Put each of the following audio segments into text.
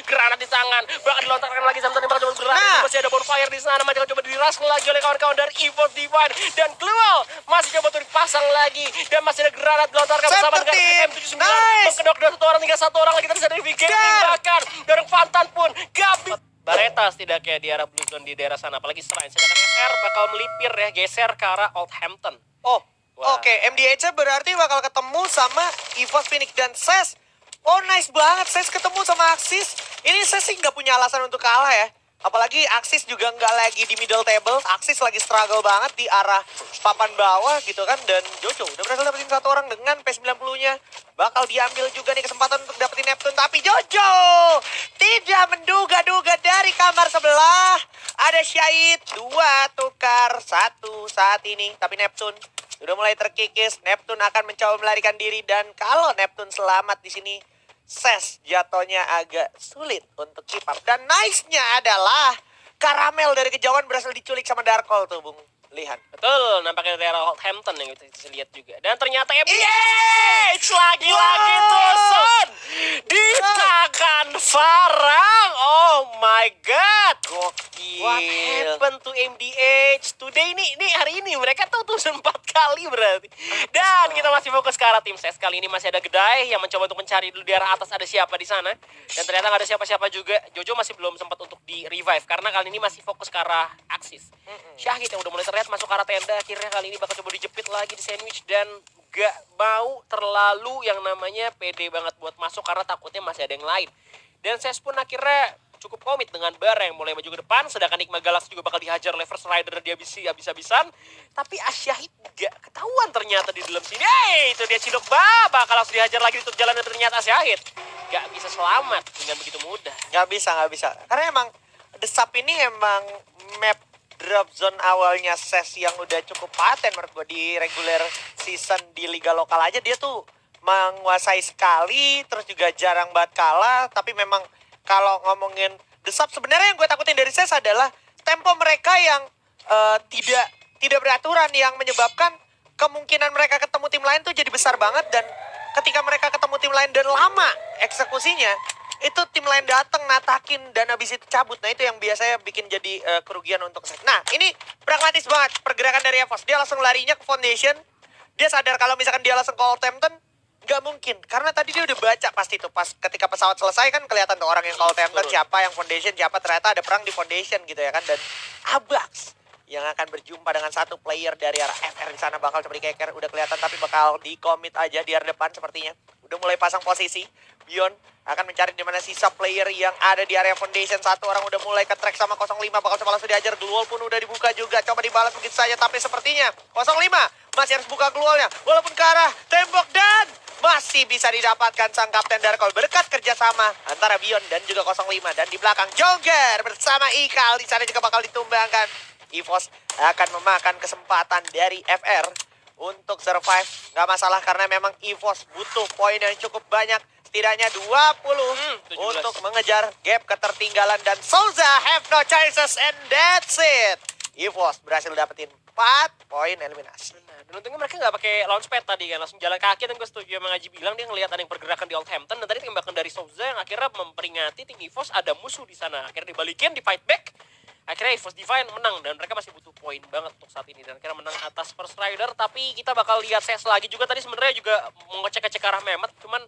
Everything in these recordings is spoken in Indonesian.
Granat di tangan, bakal dilontarkan lagi sama tembak coba granat. Masih ada bonfire di sana, masih coba diras lagi oleh kawan-kawan dari EVOS Divine dan Glual masih coba untuk dipasang lagi dan masih ada granat dilontarkan bersama dengan M79 mengkedok dari satu orang lagi terus dari Gaming bahkan dari Fantan pun Gabi Bareta setidaknya di arah Blue Zone di daerah sana, apalagi selain sedangkan FR bakal melipir ya, geser ke arah Oldhampton. Oke, MDH berarti bakal ketemu sama EVOS Phoenix dan SES. Oh, nice banget. SES ketemu sama Axis. Ini SES sih nggak punya alasan untuk kalah ya. Apalagi Axis juga nggak lagi di middle table. Axis lagi struggle banget di arah papan bawah gitu kan. Dan Jojo udah berhasil dapetin satu orang dengan P90-nya. Bakal diambil juga nih kesempatan untuk dapetin Neptune. Tapi Jojo tidak menduga-duga dari kamar sebelah. Ada Syahid, 2 tukar 1 saat ini. Tapi Neptune udah mulai terkikis. Neptune akan mencoba melarikan diri. Dan kalau Neptune selamat di sini, SES jatuhnya agak sulit untuk keep up. Dan nice-nya adalah Karamel dari kejauhan berhasil diculik sama Darkol tuh, Bung Lihan. Betul, nampaknya daerah Oldhampton yang bisa lihat juga. Dan ternyata MDH lagi-lagi tuh Son di tangan Farang. Oh my god, gokil. What happened to MDH today? Ini hari ini mereka tuh 4 kali berarti. Dan kita masih fokus ke arah tim SES. Kali ini masih ada Gedai yang mencoba untuk mencari dulu di arah atas ada siapa di sana. Dan ternyata nggak ada siapa-siapa juga. Jojo masih belum sempat untuk di revive karena kali ini masih fokus ke arah Axis. Syahid yang udah mulai terlihat masuk ke arah tenda, akhirnya kali ini bakal coba dijepit lagi di sandwich dan gak mau terlalu yang namanya pede banget buat masuk karena takutnya masih ada yang lain. Dan SES pun akhirnya cukup komit dengan Bara yang mulai maju ke depan, sedangkan Enigma Galaxy juga bakal dihajar oleh First Rider dia habis-habisan. Tapi Asyahid gak ketahuan ternyata di dalam sini. Itu dia Cidok bakal langsung dihajar lagi untuk jalan dan ternyata Asyahid gak bisa selamat dengan begitu mudah. Gak bisa. Karena emang The Sub ini emang map drop zone awalnya SES yang udah cukup paten menurut gue di regular season di liga lokal aja dia tuh menguasai sekali, terus juga jarang banget kalah. Tapi memang kalau ngomongin The Sub sebenarnya yang gue takutin dari SES adalah tempo mereka yang tidak beraturan yang menyebabkan kemungkinan mereka ketemu tim lain tuh jadi besar banget. Dan ketika mereka ketemu tim lain dan lama eksekusinya, itu tim lain datang natakin dan habis itu cabut. Nah itu yang biasanya bikin jadi kerugian untuk SES. Nah ini pragmatis banget pergerakan dari EVOS. Dia langsung larinya ke Foundation. Dia sadar kalau misalkan dia langsung ke Oldhampton nggak mungkin, karena tadi dia udah baca pasti tuh pas ketika pesawat selesai kan kelihatan tuh orang yang ke Oldhampton siapa, yang Foundation siapa, ternyata ada perang di Foundation gitu ya kan. Dan Abax yang akan berjumpa dengan satu player dari arah FR di sana bakal seperti keker udah kelihatan, tapi bakal di commit aja di arah depan sepertinya. Udah mulai pasang posisi. Bion akan mencari di mana sisa player yang ada di area Foundation. Satu orang udah mulai ke track sama 05 bakal coba langsung diajar. Gluol pun udah dibuka juga, coba dibalas begitu saja, tapi sepertinya 05 masih harus buka Gluolnya walaupun ke arah tembok dan masih bisa didapatkan sang Kapten Darkol berkat kerjasama antara Bion dan juga 05. Dan di belakang Jongger bersama Ikal di sana juga bakal ditumbangkan. EVOS akan memakan kesempatan dari FR untuk survive. Gak masalah karena memang EVOS butuh poin yang cukup banyak. Setidaknya 20 untuk mengejar gap ketertinggalan. Dan Souza have no chances and that's it. EVOS berhasil dapetin 4 poin eliminasi. Dan untungnya mereka nggak pakai launchpad tadi kan, langsung jalan kaki. Dan gue setuju sama Ngaji bilang dia ngelihat ada yang pergerakan di Oldhampton. Dan tadi tembakan dari Souza yang akhirnya memperingati tim EVOS ada musuh di sana. Akhirnya dibalikin, di fight back. Akhirnya EVOS Divine menang dan mereka masih butuh poin banget untuk saat ini. Dan akhirnya menang atas First Rider. Tapi kita bakal lihat SES lagi juga. Tadi sebenarnya juga mau ngecek-ngecek arah Mehmet. Cuman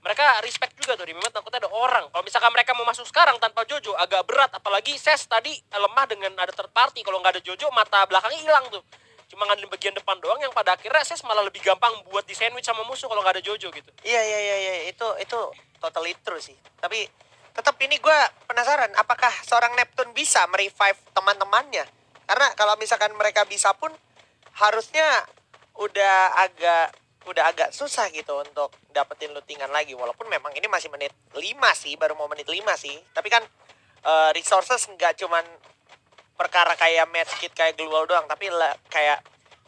mereka respect juga tuh di Mehmet, takutnya ada orang. Kalau misalkan mereka mau masuk sekarang tanpa Jojo agak berat. Apalagi SES tadi lemah dengan ada third party. Kalau nggak ada Jojo mata belakangnya hilang tuh. Cuma ngandelin bagian depan doang yang pada akhirnya SES malah lebih gampang buat di sandwich sama musuh kalau nggak ada Jojo gitu. Iya. Itu totally true sih. Tapi tetap ini gue penasaran apakah seorang Neptune bisa merevive teman-temannya. Karena kalau misalkan mereka bisa pun harusnya udah agak susah gitu untuk dapetin lootingan lagi. Walaupun memang ini masih menit 5 sih, baru mau menit 5 sih. Tapi kan resources nggak cuman perkara kayak match kit kayak Glual doang, tapi kayak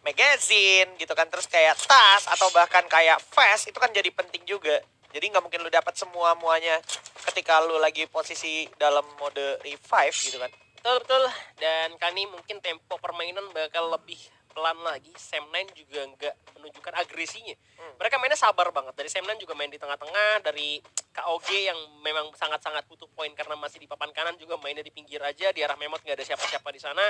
magazine gitu kan, terus kayak tas atau bahkan kayak vest itu kan jadi penting juga. Jadi nggak mungkin lu dapat muanya ketika lu lagi posisi dalam mode revive gitu kan. Betul. Dan kali ini mungkin tempo permainan bakal lebih pelan lagi. Sam9 juga nggak menunjukkan agresinya. Mereka mainnya sabar banget. Dari Sam9 juga main di tengah-tengah. Dari KOG yang memang sangat-sangat butuh poin karena masih di papan kanan juga mainnya di pinggir aja. Di arah Memot nggak ada siapa-siapa di sana.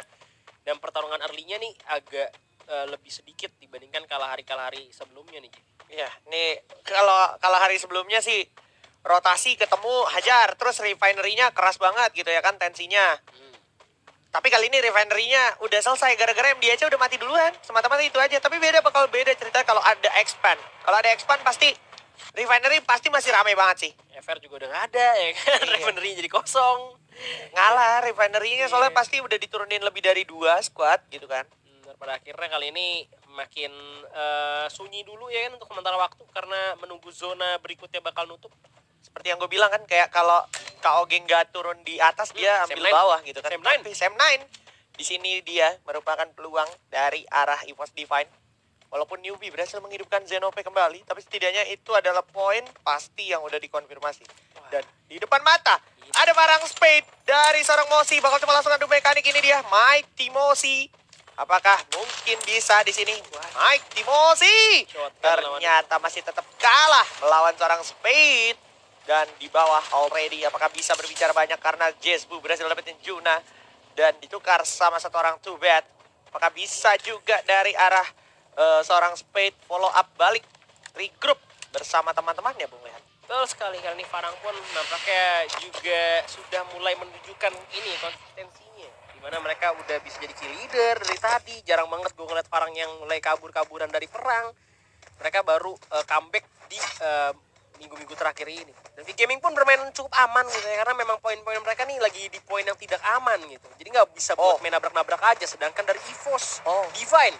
Dan pertarungan early-nya nih agak lebih sedikit dibandingkan kalah hari sebelumnya nih. Iya, nih kalau hari sebelumnya sih rotasi ketemu hajar, terus refinery-nya keras banget gitu ya kan tensinya. Tapi kali ini refinery-nya udah selesai gara-gara MD aja udah mati duluan. Semata-mata itu aja. Tapi bakal beda cerita kalau ada expand. Kalau ada expand pasti refinery pasti masih ramai banget sih. FR juga udah nggak ada ya kan. Iya. Refinery jadi kosong. Ngalah refinery-nya soalnya Iya. pasti udah diturunin lebih dari 2 squad gitu kan. Dan pada akhirnya kali ini makin sunyi dulu ya kan untuk sementara waktu karena menunggu zona berikutnya bakal nutup. Seperti yang gue bilang kan, kayak kalau KOG nggak turun di atas dia ambil Sam9. bawah gitu kan. Sam9. Tapi Sam9 di sini dia merupakan peluang dari arah EVOS Divine. Walaupun newbie berhasil menghidupkan Xenope kembali, tapi setidaknya itu adalah poin pasti yang udah dikonfirmasi. Dan di depan mata ada barang Spade dari seorang Mosi, bakal coba langsung adu mekanik ini dia, Mighty Mosi. Apakah mungkin bisa di sini? Mighty Mosi ternyata masih tetap kalah melawan seorang Spade. Dan di bawah already apakah bisa berbicara banyak karena Jesbu berhasil dapetin Juna dan ditukar sama satu orang Too Bad. Apakah bisa juga dari arah seorang Spade follow up balik regroup bersama teman-temannya, Bung Lehan? Betul sekali, kali ini Farang pun nampaknya juga sudah mulai menunjukkan ini konsistensinya. Dimana mereka udah bisa jadi kill leader dari tadi. Jarang banget gue ngeliat Farang yang mulai kabur-kaburan dari perang. Mereka baru comeback di minggu-minggu terakhir ini. Dan V-Gaming pun bermain cukup aman gitu ya, karena memang poin-poin mereka nih lagi di poin yang tidak aman gitu. Jadi nggak bisa buat main nabrak-nabrak aja. Sedangkan dari EVOS, Divine,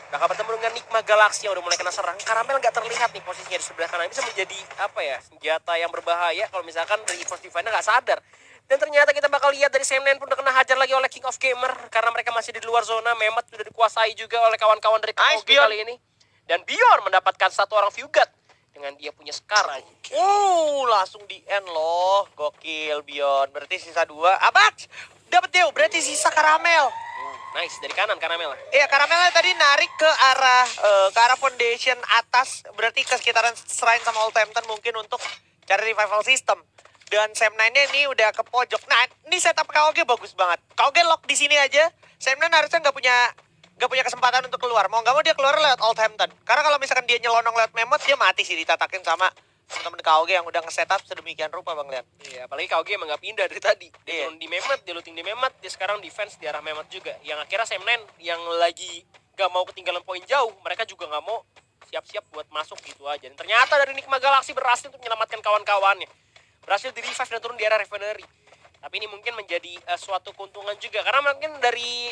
bakal bertemu dengan Nigma Galaxy yang udah mulai kena serang. Karamel nggak terlihat nih posisinya di sebelah kanan. Bisa menjadi apa ya, senjata yang berbahaya kalau misalkan dari EVOS Divine nggak sadar. Dan ternyata kita bakal lihat dari Sam9 pun udah kena hajar lagi oleh King of Gamer karena mereka masih di luar zona. Memot sudah dikuasai juga oleh kawan-kawan dari KOG kali ini. Dan Bjorn mendapatkan satu orang Fugat dengan dia punya Scar aja. Langsung di end loh. Gokil Beyond. Berarti sisa 2. Abad! Dapat Deo. Berarti sisa Karamel. Nice, dari kanan Karamel. Iya, Karamelnya tadi narik ke arah foundation atas. Berarti ke sekitaran Shrine sama Old Tempton mungkin untuk cari revival system. Dan Sam9-nya ini udah ke pojok. Nah, ini setup KOG bagus banget. KOG lock di sini aja. Sam9 harusnya nggak punya kesempatan untuk keluar. Mau nggak mau dia keluar lewat Old Hampton. Karena kalau misalkan dia nyelonong lewat Memot, dia mati sih ditatakin sama teman-teman KOG yang udah nge-setup sedemikian rupa, Bang Lian. Iya, apalagi KOG emang nggak pindah dari tadi. Dia Iya. turun di Memot, dia looting di Memot, dia sekarang defense di arah Memot juga. Yang akhirnya Sam9 yang lagi nggak mau ketinggalan poin jauh, mereka juga nggak mau siap-siap buat masuk gitu aja. Dan ternyata dari Nigma Galaxy berhasil untuk menyelamatkan kawan-kawannya. Berhasil di revive dan turun di arah refinery. Tapi ini mungkin menjadi suatu keuntungan juga karena mungkin dari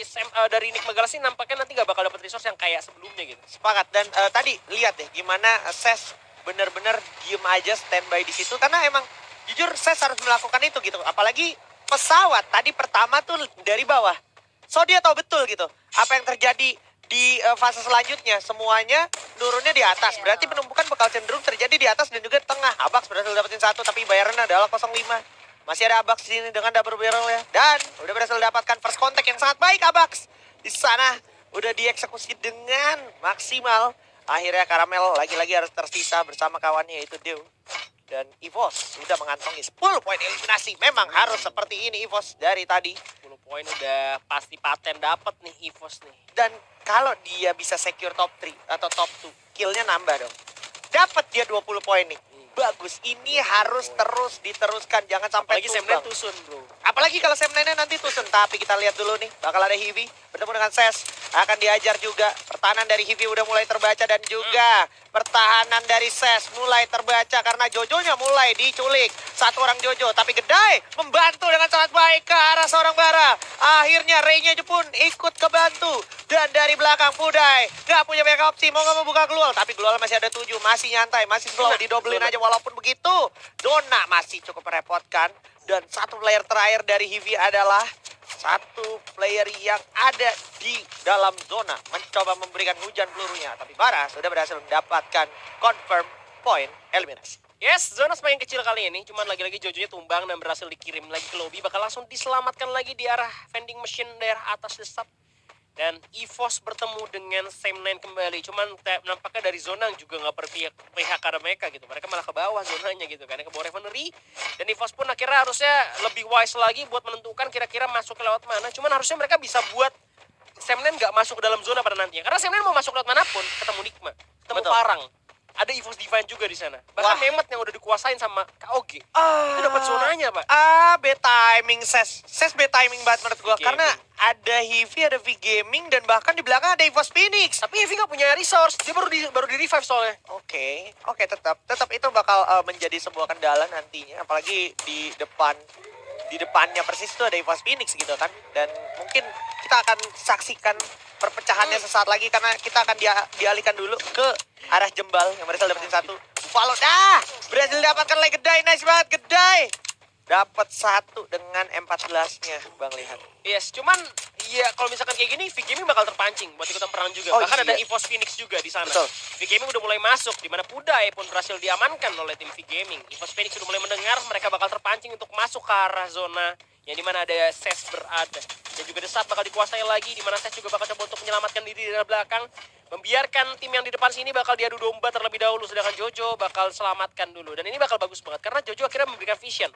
Nigma Galaxy nampaknya nanti gak bakal dapat resource yang kayak sebelumnya gitu. Sepakat. Dan tadi lihat deh gimana Ses bener-bener diem aja standby di situ karena emang jujur Ses harus melakukan itu gitu. Apalagi pesawat tadi pertama tuh dari bawah. So dia tahu betul gitu apa yang terjadi di fase selanjutnya. Semuanya turunnya di atas. Berarti penumpukan bakal cenderung terjadi di atas dan juga tengah. Abax berhasil dapetin 1 tapi bayarannya adalah 05. Masih ada Abax di sini dengan double barrel ya. Dan udah berhasil mendapatkan first contact yang sangat baik Abax. Di sana udah dieksekusi dengan maksimal. Akhirnya Karamel lagi-lagi harus tersisa bersama kawannya yaitu Dew. Dan EVOS sudah mengantongi 10 poin eliminasi. Memang harus seperti ini EVOS dari tadi. 10 poin udah pasti paten dapat nih EVOS nih. Dan kalau dia bisa secure top 3 atau top 2, killnya nambah dong. Dapat dia 20 poin nih. Bagus, ini harus terus diteruskan, jangan sampai Apalagi tumbang. Sam9 tusun bro. Apalagi kalau Sam9-nya nanti tusun. Tapi kita lihat dulu nih, bakal ada Hivi bertemu dengan Ses. Akan diajar juga. Pertahanan dari Hivi udah mulai terbaca dan juga pertahanan dari Ses mulai terbaca karena Jojonya mulai diculik. Satu orang Jojo, tapi Gedai membantu dengan sangat baik ke arah seorang Bara. Akhirnya Ray-nya pun ikut kebantu. Dan dari belakang Pudai gak punya banyak opsi, mau gak mau buka Glual. Tapi Glual masih ada 7, masih nyantai, masih slow, didobelin aja. Walaupun begitu, Dona masih cukup merepotkan. Dan satu player terakhir dari Hivi adalah satu player yang ada di dalam zona. Mencoba memberikan hujan pelurunya. Tapi Bara sudah berhasil mendapatkan confirm point eliminasi. Yes, zona semakin kecil kali ini. Cuman lagi-lagi Jojonya tumbang dan berhasil dikirim lagi ke lobby. Bakal langsung diselamatkan lagi di arah vending machine daerah atas desktop. Dan EVOS bertemu dengan Sam9 kembali. Cuman nampaknya dari zona juga nggak berpihak pada mereka gitu. Mereka malah ke bawah zonanya gitu kan. Ke bawah Refinery. Dan EVOS pun akhirnya harusnya lebih wise lagi buat menentukan kira-kira masuk ke lewat mana. Cuman harusnya mereka bisa buat Sam9 nggak masuk ke dalam zona pada nantinya. Karena Sam9 mau masuk lewat manapun, ketemu Nigma, ketemu Betul. Parang. Ada EVOS Divine juga di sana. Bahkan Mehmet yang udah dikuasain sama KOG. Itu dapat zonanya, Pak. Bad timing Ses. Ses bad timing banget menurut gua. V-Gaming. Karena ada Heavy, ada V-Gaming, dan bahkan di belakang ada EVOS Phoenix. Tapi Heavy nggak punya resource. Dia baru di revive soalnya. Oke, tetap itu bakal menjadi sebuah kendala nantinya, apalagi di depannya persis itu ada EVOS Phoenix gitu kan. Dan mungkin kita akan saksikan perpecahannya sesaat lagi karena kita akan dialihkan dulu ke arah Jembal yang berhasil dapetin satu. Buffalo dah berhasil dapatkan oleh Gedai, nice banget Gedai. Dapat satu dengan M14-nya, Bang lihat. Yes, cuman ya kalau misalkan kayak gini, V-Gaming bakal terpancing buat ikutan perang juga. Oh, Bahkan iya. ada EVOS Phoenix juga di sana. Betul. V-Gaming udah mulai masuk, di mana Pudai pun berhasil diamankan oleh tim V-Gaming. EVOS Phoenix udah mulai mendengar mereka bakal terpancing untuk masuk ke arah zona yang dimana ada SES berada. Dan juga Desat bakal dikuasai lagi, di mana SES juga bakal coba untuk menyelamatkan diri dari belakang. Membiarkan tim yang di depan sini bakal diadu domba terlebih dahulu, sedangkan Jojo bakal selamatkan dulu. Dan ini bakal bagus banget, karena Jojo akhirnya memberikan vision.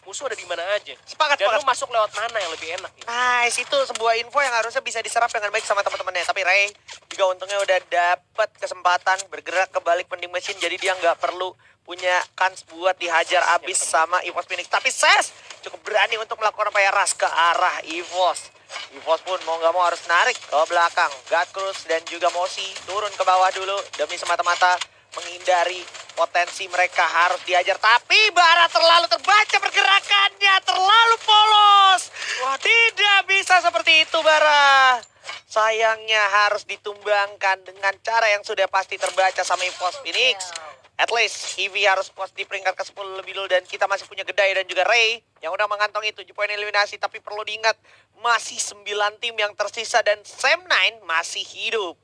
Musuh ada di mana aja. Sepakat, Dan sepakat. lu masuk lewat mana yang lebih enak gitu. Nice, itu sebuah info yang harusnya bisa diserap dengan baik sama teman-temannya. Tapi Ray juga untungnya udah dapat kesempatan bergerak ke balik vending machine, jadi dia nggak perlu punya kans buat dihajar abis sama EVOS Phoenix. Tapi Ses cukup berani untuk melakukan apa ya, ras ke arah EVOS. EVOS pun mau nggak mau harus narik ke belakang. God Cruz dan juga Mosi turun ke bawah dulu demi semata-mata menghindari potensi mereka harus diajar. Tapi Bara terlalu terbaca pergerakannya, terlalu polos. Wah, tidak bisa seperti itu Bara. Sayangnya harus ditumbangkan dengan cara yang sudah pasti terbaca sama EVOS Phoenix. At least Eevee harus puas di peringkat ke-10 lebih dulu. Dan kita masih punya Gedai dan juga Ray yang udah mengantongi 7 poin eliminasi. Tapi perlu diingat masih 9 tim yang tersisa dan Sam9 masih hidup.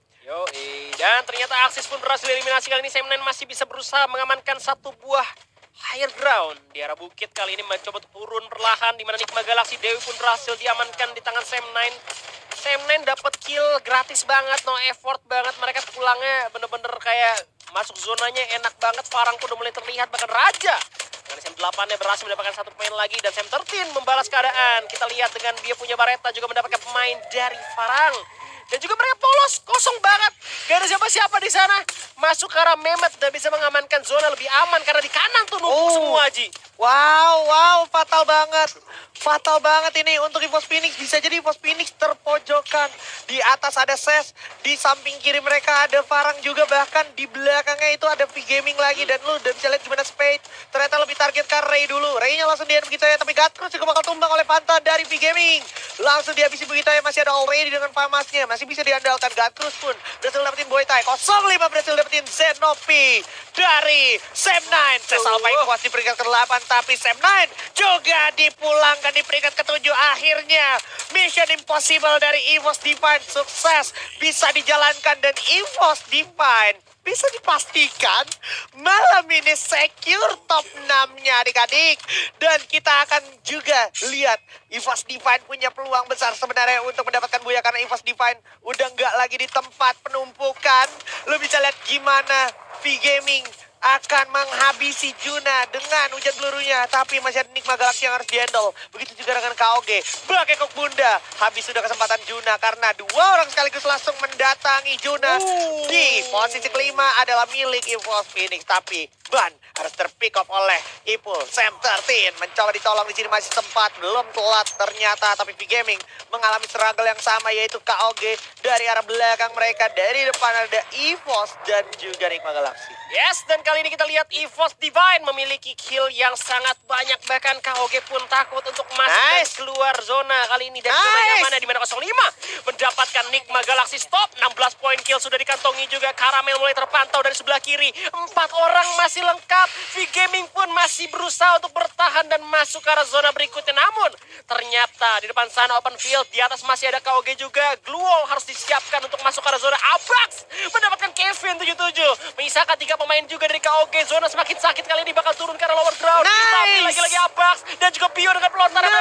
Dan ternyata Axis pun berhasil eliminasi. Kali ini Sam9 masih bisa berusaha mengamankan satu buah higher ground di arah bukit. Kali ini mencoba turun perlahan, di mana Nigma Galaxy Dewi pun berhasil diamankan di tangan Sam9. Sam9 dapat kill gratis banget, no effort banget. Mereka pulangnya bener-bener kayak masuk zonanya enak banget. Farang pun udah mulai terlihat, bahkan Raja dengan Sam8-nya berhasil mendapatkan satu pemain lagi. Dan Sam13 membalas keadaan. Kita lihat dengan dia punya Bareta juga mendapatkan pemain dari Farang. Dan juga mereka polos, kosong banget. Gak ada siapa-siapa di sana. Masuk ke arah Mehmet dan bisa mengamankan zona lebih aman. Karena di kanan tuh numpuk semua, Ji. Wow, fatal banget. Fatal banget ini untuk EVOS Phoenix. Bisa jadi EVOS Phoenix terpojokan. Di atas ada Ses, di samping kiri mereka ada Farang juga. Bahkan di belakangnya itu ada V-Gaming lagi. Dan lu udah bisa lihat gimana Spade ternyata lebih target ke Ray dulu. Ray-nya langsung di begitu ya. Tapi God Cruz juga bakal tumbang oleh Panta dari V-Gaming. Langsung dihabisi begitu ya. Masih ada Already dengan Famasnya. Masih bisa diandalkan. God Cruz pun berhasil dapetin Boytai. 05 berhasil dapetin Zenopi dari Sam9. Ses Alpha yang puas di peringkat ke-8. Tapi Sam9 juga dipulangkan di peringkat ke-7. Akhirnya Mission Impossible dari EVOS Divine sukses bisa dijalankan. Dan EVOS Divine bisa dipastikan malam ini secure top 6-nya adik-adik. Dan kita akan juga lihat EVOS Divine punya peluang besar sebenarnya untuk mendapatkan buaya. Karena EVOS Divine udah nggak lagi di tempat penumpukan. Lo bisa lihat gimana V-Gaming akan menghabisi Juna dengan hujan pelurunya. Tapi masih ada Nigma Galaxy yang harus di-handle. Begitu juga dengan KOG. Bakekok Bunda. Habis sudah kesempatan Juna karena dua orang sekaligus langsung mendatangi Juna. Di posisi kelima adalah milik EVOS Phoenix. Tapi Ban harus terpick up oleh Ipul. Sam13 mencoba ditolong di sini, masih sempat. Belum telat ternyata. Tapi V-Gaming mengalami struggle yang sama, yaitu KOG dari arah belakang mereka. Dari depan ada EVOS dan juga Nigma Galaxy. Yes, dan kali ini kita lihat EVOS Divine memiliki kill yang sangat banyak. Bahkan KOG pun takut untuk masuk dan keluar zona kali ini. Dan zona yang mana, di mana 05 mendapatkan Nigma Galaxy stop. 16 poin kill sudah dikantongi juga. Karamel mulai terpantau dari sebelah kiri. 4 orang masih lengkap. V-Gaming pun masih berusaha untuk bertahan dan masuk ke arah zona berikutnya. Namun ternyata di depan sana open field. Di atas masih ada KOG juga. Gluol harus disiapkan untuk masuk ke arah zona. Abrax mendapatkan Kevin 77. Menyisakan 3 pemain juga dari KOG. Zona semakin sakit kali ini, bakal turun ke arah lower ground. Tapi lagi-lagi Abrax dan juga Pio dengan pelontaran.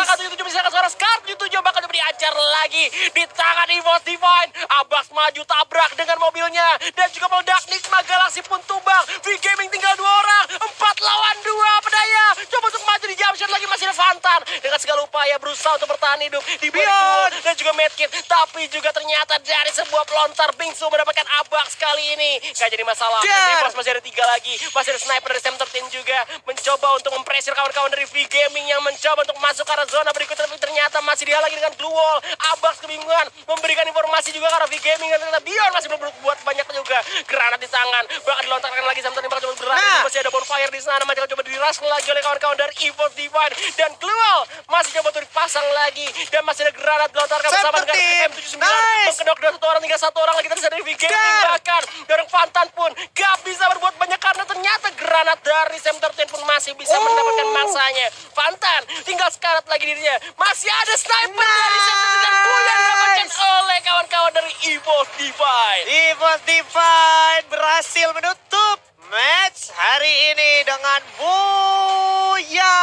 Saka 77 menyisakan suara Scar 77 bakal diberi diajar lagi di tangan EVOS Divine. Abax maju tabrak dengan mobilnya dan juga meledak. Nigma Galaxy pun tumbang. V-Gaming tinggal 2 orang, 4 lawan 2 pedaya. Coba untuk maju di jump shot lagi, masih ada Fantan dengan segala upaya berusaha untuk bertahan hidup di balik dan juga medkit. Tapi juga ternyata dari sebuah pelontar Bingsu mendapatkan Abax kali ini. Gak jadi masalah. EVOS masih ada 3 lagi. Masih ada sniper dari Sam13 juga mencoba untuk mempressure kawan-kawan dari V-Gaming yang mencoba untuk masuk ke arah zona berikutnya, tapi ternyata masih dihalangi dengan glue wall. Abax kebingungan memberikan informasi juga ke arah V-Gaming dan ternyata Beyond masih belum buat banyak juga. Granat di tangan, bahkan dilontarkan lagi Sam13 bakal coba berlari. Masih ada bonfire di sana, masih coba diras lagi oleh kawan-kawan dari EVOS Divine dan glue wall masih coba untuk dipasang lagi dan masih ada granat dilontarkan bersama dengan M79 mengkedok dari 1 orang, tinggal 1 orang lagi dari V-Gaming. Bahkan dari Fantan pun gak bisa berbuat banyak karena ternyata granat dari Sam13 pun masih bisa mendapatkan mangsanya. Fantan tinggal sekarat lagi dirinya, masih ada sniper dari Sam13 pun yang didapatkan oleh kawan-kawan dari EVOS Divine. EVOS Divine berhasil menutup match hari ini dengan Buya.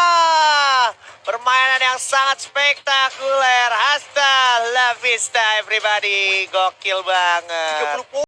Permainan yang sangat spektakuler. Hasta la vista everybody. Gokil banget. 30 poin.